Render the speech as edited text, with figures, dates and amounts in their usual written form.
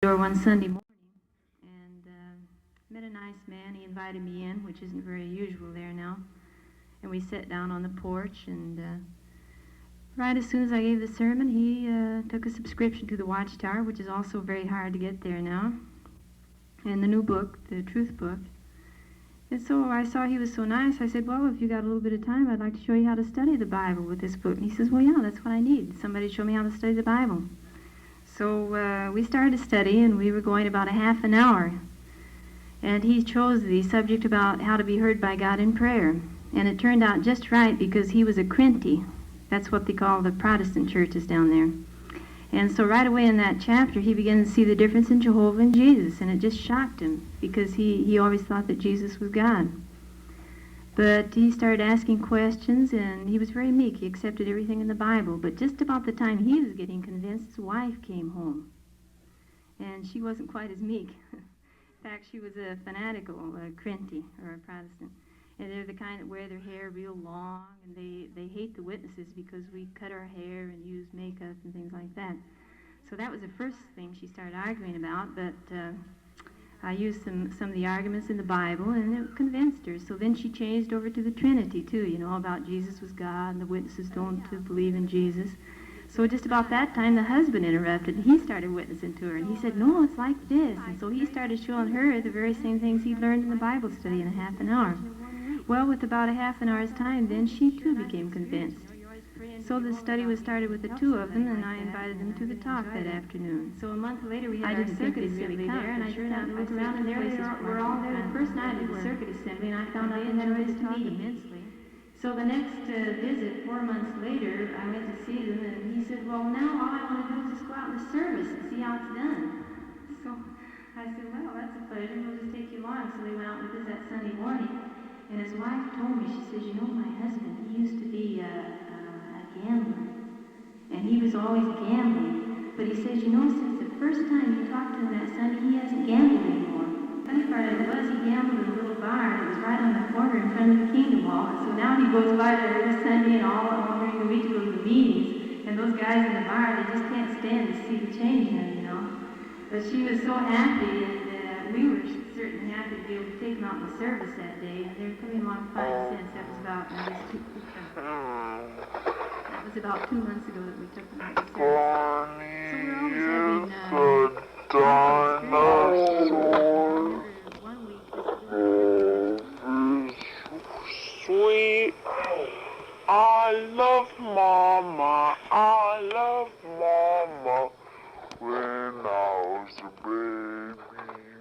door one Sunday morning and met a nice man. He invited me in, which isn't very usual there now. And we sat down on the porch, and right as soon as I gave the sermon, he took a subscription to the Watchtower, which is also very hard to get there now, and the new book, the Truth Book. And so I saw he was so nice. I said, well, if you got a little bit of time, I'd like to show you how to study the Bible with this book. And he says, well, yeah, that's what I need. Somebody to show me how to study the Bible. So we started to study, and we were going about a half an hour. And he chose the subject about how to be heard by God in prayer. And it turned out just right because he was a Crinty. That's what they call the Protestant churches down there. And so right away in that chapter, he began to see the difference in Jehovah and Jesus. And it just shocked him because he always thought that Jesus was God. But he started asking questions, and he was very meek. He accepted everything in the Bible. But just about the time he was getting convinced, his wife came home. And she wasn't quite as meek. In fact, she was a fanatical Crinty, or a Protestant. And they're the kind that wear their hair real long, and they hate the witnesses because we cut our hair and use makeup and things like that. So that was the first thing she started arguing about, but I used some of the arguments in the Bible, and it convinced her. So then she changed over to the Trinity, too, about Jesus was God, and the witnesses don't believe in Jesus. So just about that time, the husband interrupted, and he started witnessing to her. And he said, no, it's like this. And so he started showing her the very same things he'd learned in the Bible study in a half an hour. Well, with about a half an hour's time, then she, too, became convinced. So the study was started with the two of them, and I invited them to the talk that afternoon. So a month later, we had our circuit assembly there, and I turned out to look around, and there they were all there the first night at the circuit assembly, and I found out they enjoyed this talk immensely. So the next visit, 4 months later, I went to see them, and he said, well, now all I want to do is just go out in the service and see how it's done. So I said, well, that's a pleasure. We'll just take you along. So they went out with us that Sunday morning, and his wife told me, she says, my husband, he used to be a gambler, and he was always gambling. But he says, since the first time you talked to him that Sunday, he hasn't gambled anymore. The funny part of it was he gambled in a little bar that was right on the corner in front of the Kingdom Hall. And so now he goes by there every Sunday and all during the week to go to the meetings. And those guys in the bar, they just can't stand to see the change in him, But she was so happy, and we were certainly happy to be able to take him out in the service that day. And they were coming along 5 cents. That was about, that was about 2 months ago that we took him out in the service. So we're always having dinosaur. Sweet. I love Mama. I love Mama. When I was a baby.